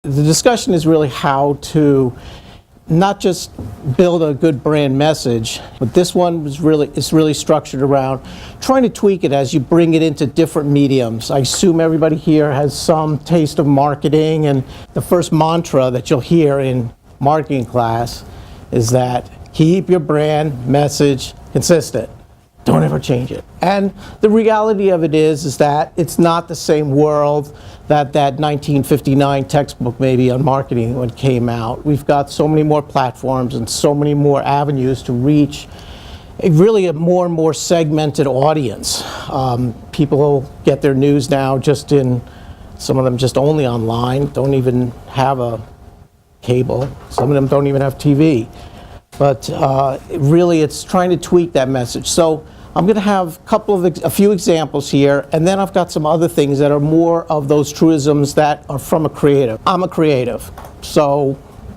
The discussion is really how to not just build a good brand message, but this one is really structured around trying to tweak it as you bring it into different mediums. I assume everybody here has some taste of marketing, and the first mantra that you'll hear in marketing class is that keep your brand message consistent. Don't ever change it. And the reality of it is that it's not the same world that 1959 textbook maybe on marketing when it came out. We've got so many more platforms and so many more avenues to reach a more and more segmented audience. People get their news now just in, some of them just only online, don't even have a cable. Some of them don't even have TV. But really it's trying to tweak that message. So I'm going to have a few examples here, and then I've got some other things that are more of those truisms that are from a creative. I'm a creative, so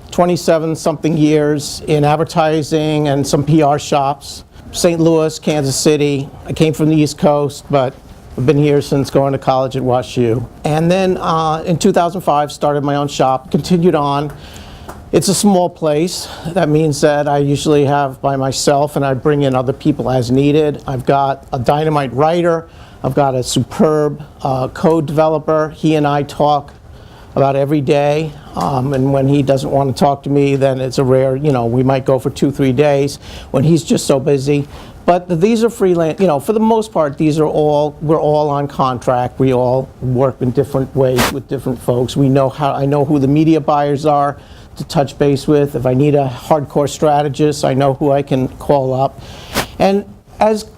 27-something years in advertising and some PR shops. St. Louis, Kansas City. I came from the East Coast, but I've been here since going to college at WashU. And then in 2005, started my own shop, continued on. It's a small place. That means that I usually have by myself, and I bring in other people as needed. I've got a dynamite writer. I've got a superb code developer. He and I talk about every day. And when he doesn't want to talk to me, then it's a rare, we might go for 2-3 days when he's just so busy. But these are freelance, for the most part, we're all on contract. We all work in different ways with different folks. I know who the media buyers are to touch base with. If I need a hardcore strategist, I know who I can call up. And as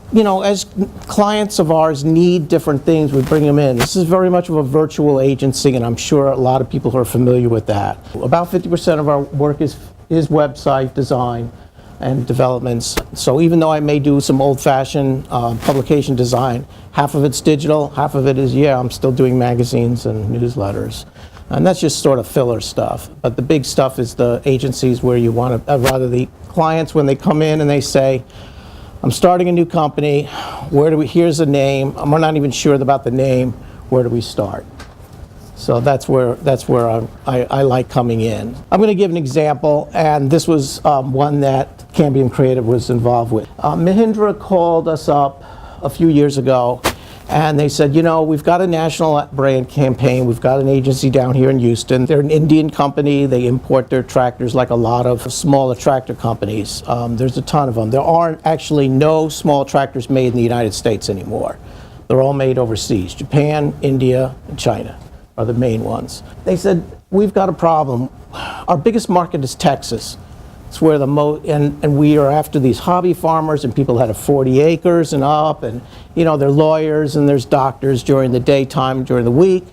clients of ours need different things, we bring them in. This is very much of a virtual agency, and I'm sure a lot of people are familiar with that. About 50% of our work is website design and developments. So even though I may do some old-fashioned publication design, half of it's digital, half of it is, I'm still doing magazines and newsletters. And that's just sort of filler stuff. But the big stuff is the agencies where you want to, rather the clients when they come in and they say, I'm starting a new company, here's a name, we're not even sure about the name, where do we start? So that's where I like coming in. I'm going to give an example, and this was one that Cambium Creative was involved with. Mahindra called us up a few years ago, and they said, we've got a national brand campaign. We've got an agency down here in Houston. They're an Indian company. They import their tractors like a lot of smaller tractor companies. There's a ton of them. There aren't actually no small tractors made in the United States anymore. They're all made overseas. Japan, India, and China are the main ones. They said, we've got a problem. Our biggest market is Texas. It's where and we are after these hobby farmers and people that have 40 acres and up, and they're lawyers and there's doctors during the daytime, during the week,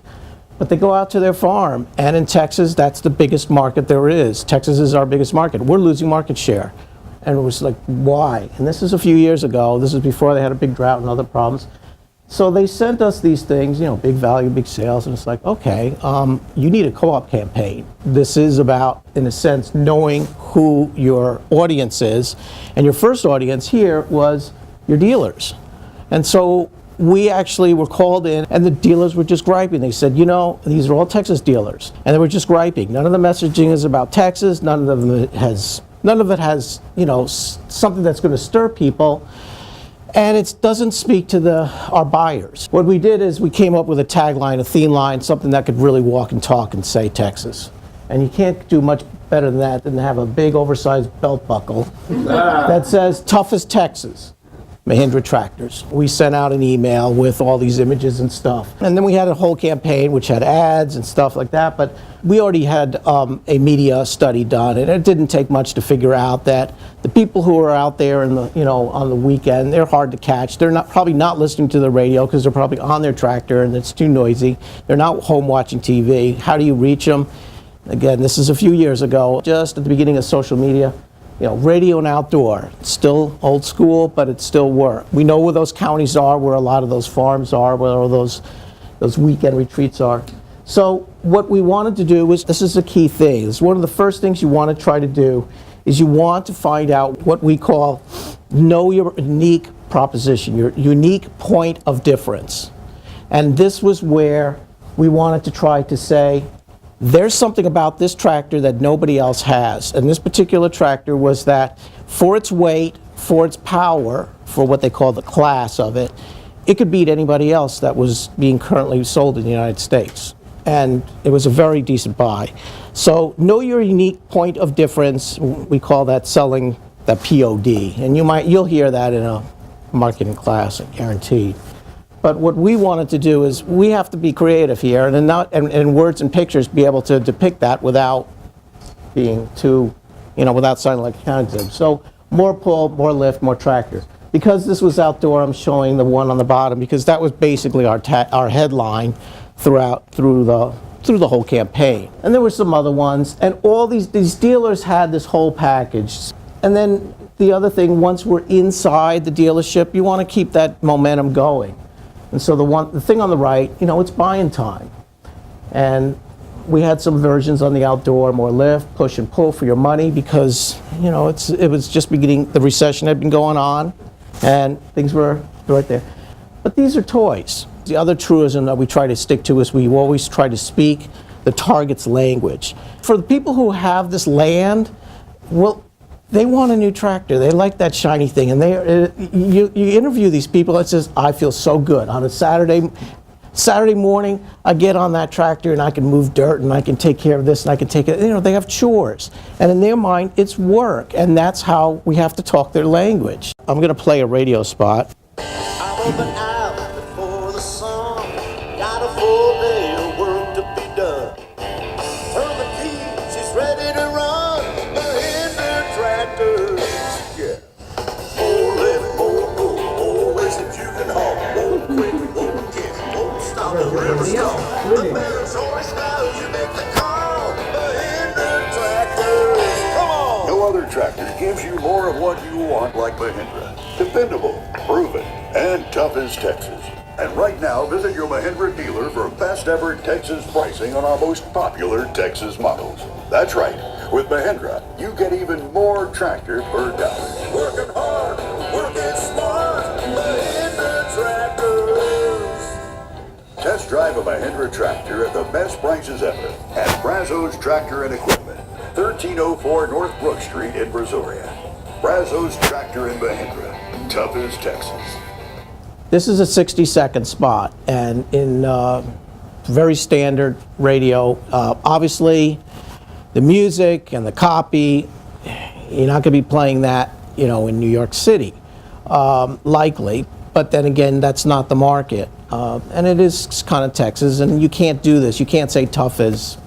but they go out to their farm. And in Texas, that's the biggest market there is. Texas is our biggest market. We're losing market share. And it was like, why? And this is a few years ago. This is before they had a big drought and other problems. So they sent us these things, big value, big sales, and it's like, okay, you need a co-op campaign. This is about, in a sense, knowing who your audience is. And your first audience here was your dealers. And so we actually were called in, and the dealers were just griping. They said, these are all Texas dealers. And they were just griping. None of the messaging is about Texas. None of it has, something that's going to stir people. And it doesn't speak to our buyers. What we did is we came up with a tagline, a theme line, something that could really walk and talk and say Texas. And you can't do much better than that than to have a big oversized belt buckle that says tough as Texas, Mahindra Tractors. We sent out an email with all these images and stuff. And then we had a whole campaign which had ads and stuff like that, but we already had a media study done, and it didn't take much to figure out that the people who are out there on the weekend, they're hard to catch. They're probably not listening to the radio because they're probably on their tractor and it's too noisy. They're not home watching TV. How do you reach them? Again, this is a few years ago, just at the beginning of social media. Radio and outdoor, it's still old school, but it still works. We know where those counties are, where a lot of those farms are, where all those weekend retreats are. So what we wanted to do was, this is a key thing. This is one of the first things you want to try to do, is you want to find out what we call know your unique proposition, your unique point of difference. And this was where we wanted to try to say, There's something about this tractor that nobody else has. And this particular tractor was that for its weight, for its power, for what they call the class of it, it could beat anybody else that was being currently sold in the United States. And it was a very decent buy. So know your unique point of difference. We call that selling the POD. And you'll hear that in a marketing class, guaranteed. But what we wanted to do is we have to be creative here and words and pictures be able to depict that without being too, without sounding like a county exhibit. So more pull, more lift, more tractor. Because this was outdoor, I'm showing the one on the bottom because that was basically our headline through the whole campaign. And there were some other ones, and all these dealers had this whole package. And then the other thing, once we're inside the dealership, you want to keep that momentum going. And so the thing on the right, it's buying time. And we had some versions on the outdoor, more lift, push and pull for your money because, it was just beginning, the recession had been going on and things were right there. But these are toys. The other truism that we try to stick to is we always try to speak the target's language. For the people who have this land, well, they want a new tractor. They like that shiny thing. And you interview these people, it says, I feel so good. On a Saturday morning, I get on that tractor and I can move dirt and I can take care of this and I can take it. They have chores. And in their mind, it's work. And that's how we have to talk their language. I'm going to play a radio spot. I'm up and out before the sun. Got a full day of work to be done. Turn the key, she's ready to run. Mahindra tractors, yeah. More lift, more pull, more waste if you can haul. More quick, more kick, more stop, wherever stop. The better choice now, you make the call. Mahindra tractors, come on. No other tractor gives you more of what you want like Mahindra. Dependable, proven, and tough as Texas. And right now, visit your Mahindra dealer for best ever Texas pricing on our most popular Texas models. That's right. With Mahindra, you get even more tractor per dollar. Working hard, working smart, Mahindra tractors. Test drive a Mahindra tractor at the best prices ever at Brazos Tractor and Equipment, 1304 North Brook Street in Brazoria. Brazos Tractor and Mahindra. Tough as Texas. This is a 60-second spot, and in very standard radio. Obviously, the music and the copy, you're not going to be playing that, in New York City, likely. But then again, that's not the market, and it is kind of Texas, and you can't do this. You can't say tough as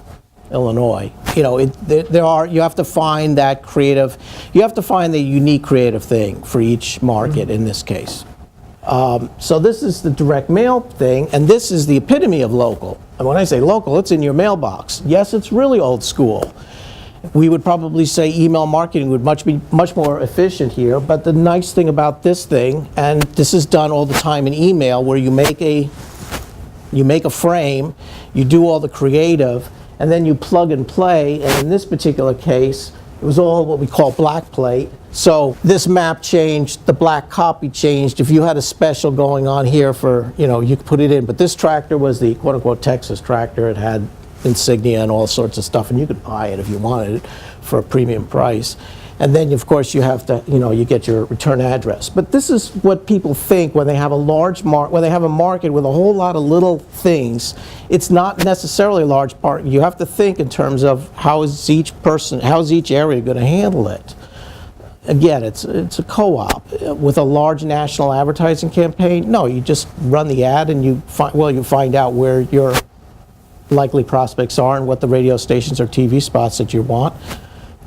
Illinois. You have to find that creative, you have to find the unique creative thing for each market in this case. So this is the direct mail thing, and this is the epitome of local. And when I say local, it's in your mailbox. Yes, it's really old school. We would probably say email marketing would be much more efficient here, but the nice thing about this thing, and this is done all the time in email, where you make a frame, you do all the creative, and then you plug and play, and in this particular case, it was all what we call black plate. So this map changed, the black copy changed. If you had a special going on here for, you could put it in. But this tractor was the quote-unquote Texas tractor. It had insignia and all sorts of stuff, and you could buy it if you wanted it for a premium price. And then, of course, you have to, you get your return address. But this is what people think when they have a when they have a market with a whole lot of little things. It's not necessarily a large part. You have to think in terms of how is each area going to handle it. Again, it's a co-op with a large national advertising campaign. No, you just run the ad and you find out where your likely prospects are and what the radio stations or TV spots that you want.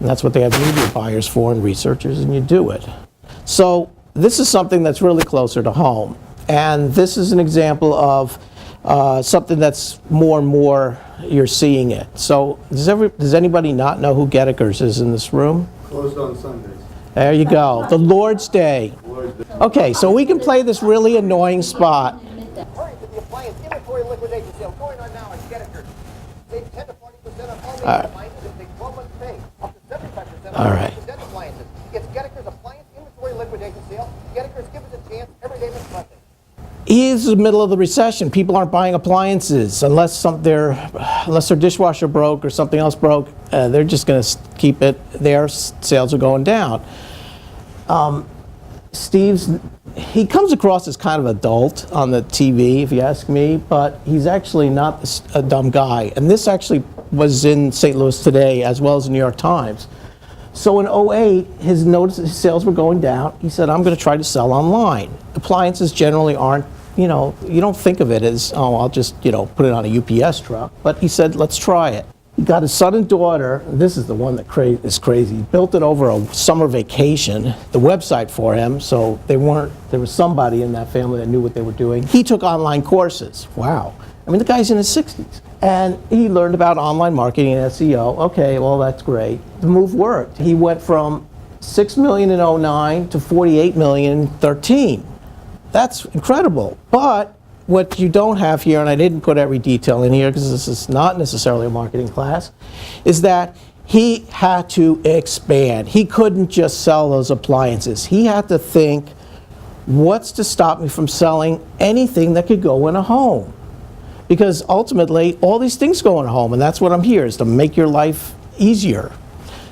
And that's what they have media buyers for and researchers, and you do it. So this is something that's really closer to home. And this is an example of something that's more and more you're seeing it. So does anybody not know who Gettekers is in this room? Closed on Sundays. There you go, the Lord's Day. Okay, so we can play this really annoying spot. Hurry to the appliance inventory liquidation sale going on now at Gettekers. Save 10 to 40% on all right. appliances and take 12 months pay. Up to 75% All on right. appliances. It's Gettekers appliance inventory liquidation sale. Gettekers, give us a chance every day this Monday. It is the middle of the recession. People aren't buying appliances unless they're unless their dishwasher broke or something else broke, they're just going to keep it. Their sales are going down. He comes across as kind of adult on the TV, if you ask me, but he's actually not a dumb guy. And this actually was in St. Louis Today as well as the New York Times. So in '08, his sales were going down. He said, I'm going to try to sell online. Appliances generally aren't, you don't think of it as, oh, I'll just, put it on a UPS truck. But he said, let's try it. He got his son and daughter, this is the one that is crazy, built it over a summer vacation, the website for him, so there was somebody in that family that knew what they were doing. He took online courses. Wow. I mean, the guy's in his 60s. And he learned about online marketing and SEO. Okay, well, that's great. The move worked. He went from 6 million in '09 to 48 million in '13. That's incredible. But what you don't have here, and I didn't put every detail in here because this is not necessarily a marketing class, is that he had to expand. He couldn't just sell those appliances. He had to think, what's to stop me from selling anything that could go in a home? Because ultimately, all these things go in a home, and that's what I'm here, is to make your life easier.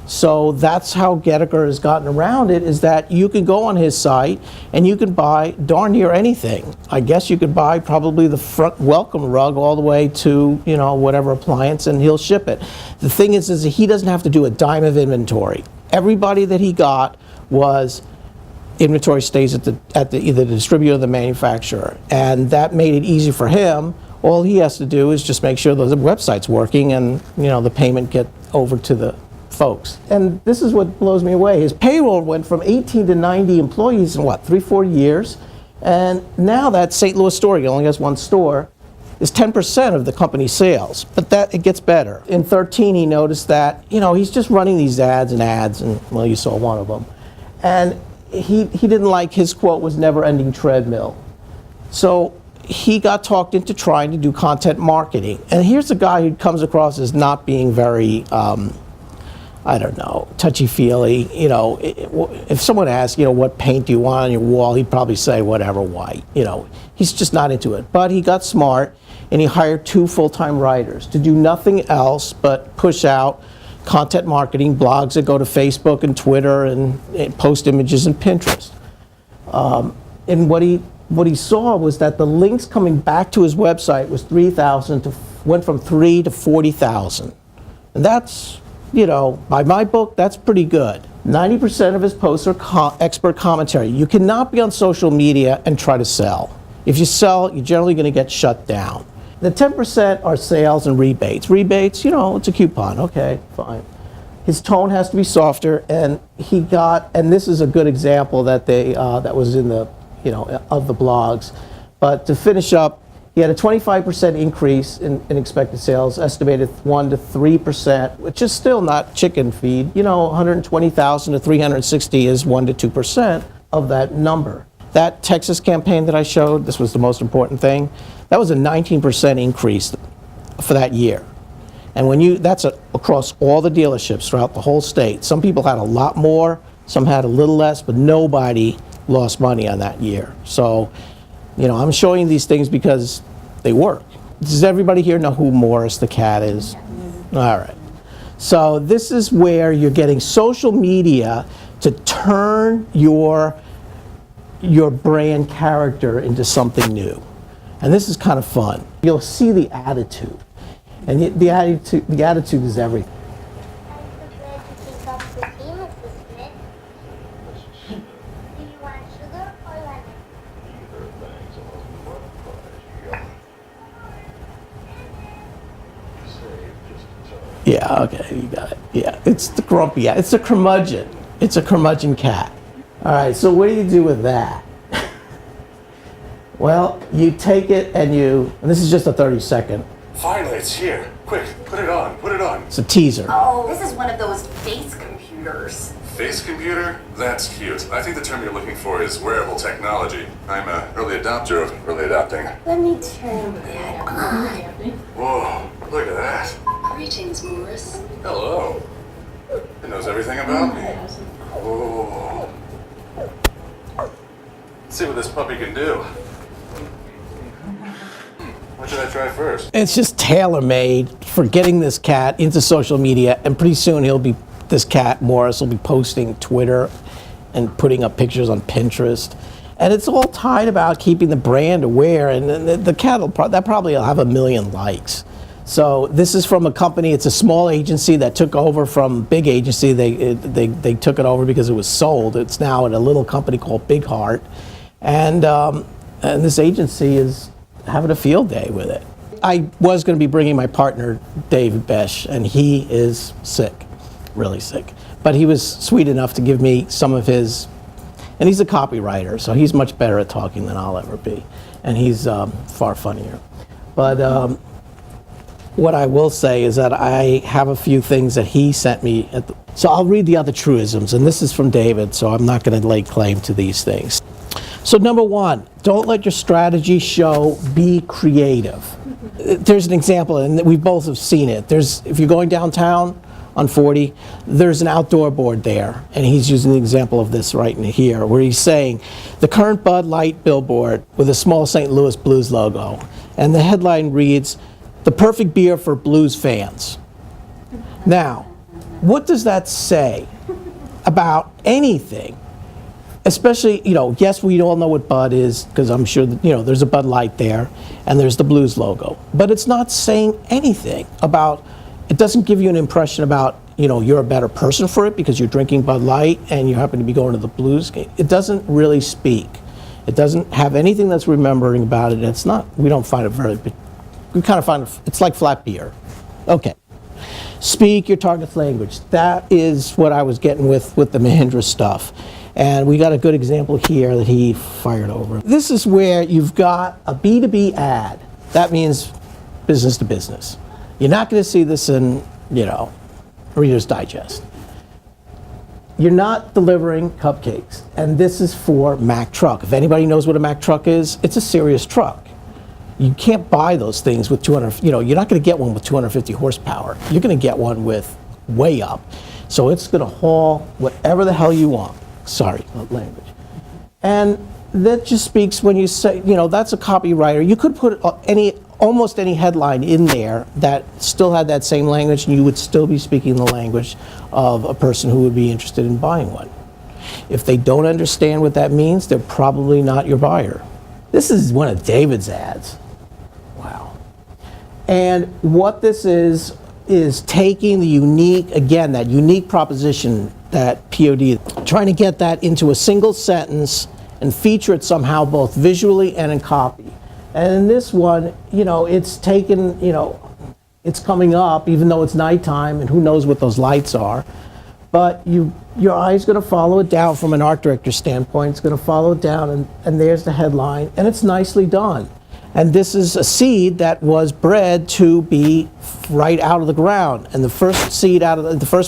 So that's how Goedeker has gotten around it, is that you can go on his site and you can buy darn near anything. I guess you could buy probably the front welcome rug all the way to, whatever appliance, and he'll ship it. The thing is that he doesn't have to do a dime of inventory. Everybody that he got was inventory stays at either the distributor or the manufacturer, and that made it easy for him. All he has to do is just make sure the website's working and, the payment get over to the folks. And this is what blows me away. His payroll went from 18 to 90 employees in 3-4 years. And now that St. Louis store, he only has one store, is 10% of the company's sales. But it gets better. In '13, he noticed that, he's just running these ads, and well, you saw one of them. And he didn't like, his quote was never-ending treadmill. So he got talked into trying to do content marketing. And here's a guy who comes across as not being very, touchy-feely. If someone asks, what paint do you want on your wall, he'd probably say whatever, white. He's just not into it. But he got smart, and he hired 2 full-time writers to do nothing else but push out content marketing, blogs that go to Facebook and Twitter and post images and Pinterest. And what he saw was that the links coming back to his website was 3,000 went from 3 to 40,000. And that's, by my book, that's pretty good. 90% of his posts are expert commentary. You cannot be on social media and try to sell. If you sell, you're generally going to get shut down. The 10% are sales and rebates. Rebates, it's a coupon. Okay, fine. His tone has to be softer, and and this is a good example that that was in the, of the blogs. But to finish up, he had a 25% increase in expected sales, estimated 1 to 3%, which is still not chicken feed. 120,000 to 360 is 1 to 2% of that number. That Texas campaign that I showed, this was the most important thing, that was a 19% increase for that year. And that's across all the dealerships throughout the whole state. Some people had a lot more, some had a little less, but nobody lost money on that year. So, I'm showing you these things because they work. Does everybody here know who Morris the cat is? All right. So this is where you're getting social media to turn your brand character into something new. And this is kind of fun. You'll see the attitude. And the attitude is everything. Yeah, okay, you got it. Yeah, it's the grumpy, it's a curmudgeon. It's a curmudgeon cat. All right, so what do you do with that? Well, you take it and this is just a 30-second. Finally, it's here. Quick, put it on. It's a teaser. Oh, this is one of those face computers. Face computer? That's cute. I think the term you're looking for is wearable technology. I'm an early adopter of early adopting. Let me turn that on. Whoa, look at that. Greetings, Morris. Hello. It knows everything about me. Oh. Let's see what this puppy can do. What should I try first? It's just tailor-made for getting this cat into social media, and pretty soon this cat, Morris, will be posting Twitter and putting up pictures on Pinterest. And it's all tied about keeping the brand aware, and the cat that probably will have 1 million likes. So this is from a company, it's a small agency that took over from a big agency. They took it over because it was sold. It's now at a little company called Big Heart. And this agency is having a field day with it. I was going to be bringing my partner, David Besh, and he is sick, really sick. But he was sweet enough to give me some of his, and he's a copywriter, so he's much better at talking than I'll ever be. And he's far funnier. But what I will say is that I have a few things that he sent me. So I'll read the other truisms, and this is from David, so I'm not going to lay claim to these things. So number 1, don't let your strategy show, be creative. There's an example, and we both have seen it. If you're going downtown on 40, there's an outdoor board there, and he's using the example of this right in here, where he's saying, the current Bud Light billboard with a small St. Louis Blues logo. And the headline reads, the perfect beer for blues fans. Now, what does that say about anything? Especially, yes, we all know what Bud is, because I'm sure that, there's a Bud Light there, and there's the Blues logo. But it's not saying anything about, it doesn't give you an impression about, you're a better person for it because you're drinking Bud Light and you happen to be going to the Blues game. It doesn't really speak. It doesn't have anything that's remembering about it. It's not, we don't find it we kind of find it's like flat beer. Okay. Speak your target's language. That is what I was getting with the Mahindra stuff. And we got a good example here that he fired over. This is where you've got a B2B ad. That means business to business. You're not going to see this in, Reader's Digest. You're not delivering cupcakes. And this is for Mack Truck. If anybody knows what a Mack Truck is, it's a serious truck. You can't buy those things with 200, you're not going to get one with 250 horsepower. You're going to get one with way up. So it's going to haul whatever the hell you want. Sorry, not language. And that just speaks when you say, that's a copywriter. You could put almost any headline in there that still had that same language, and you would still be speaking the language of a person who would be interested in buying one. If they don't understand what that means, they're probably not your buyer. This is one of David's ads. Wow. And what this is taking the unique, again, that unique proposition, that POD, trying to get that into a single sentence and feature it somehow both visually and in copy. And in this one, it's taken, it's coming up even though it's nighttime and who knows what those lights are. But your eye's going to follow it down from an art director standpoint. It's going to follow it down, and there's the headline, and it's nicely done. And this is a seed that was bred to be right out of the ground. And the first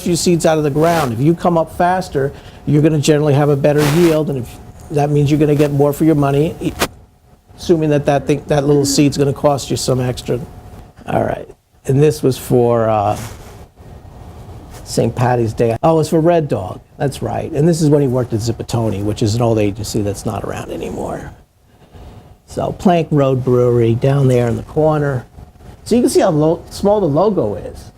few seeds out of the ground, if you come up faster, you're going to generally have a better yield, and that means you're going to get more for your money, assuming that little seed's going to cost you some extra. All right, and this was for St. Patty's Day. Oh, it's for Red Dog. That's right. And this is when he worked at Zippatoni, which is an old agency that's not around anymore. So Plank Road Brewery down there in the corner. So you can see how small the logo is.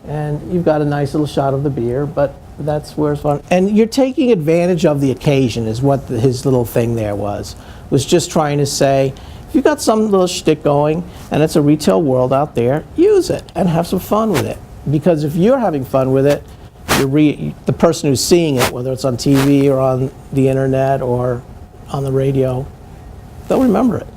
And you've got a nice little shot of the beer, but that's where it's fun. And you're taking advantage of the occasion is what his little thing there was just trying to say, if you've got some little shtick going and it's a retail world out there, use it and have some fun with it. Because if you're having fun with it, the person who's seeing it, whether it's on TV or on the internet or on the radio, they'll remember it.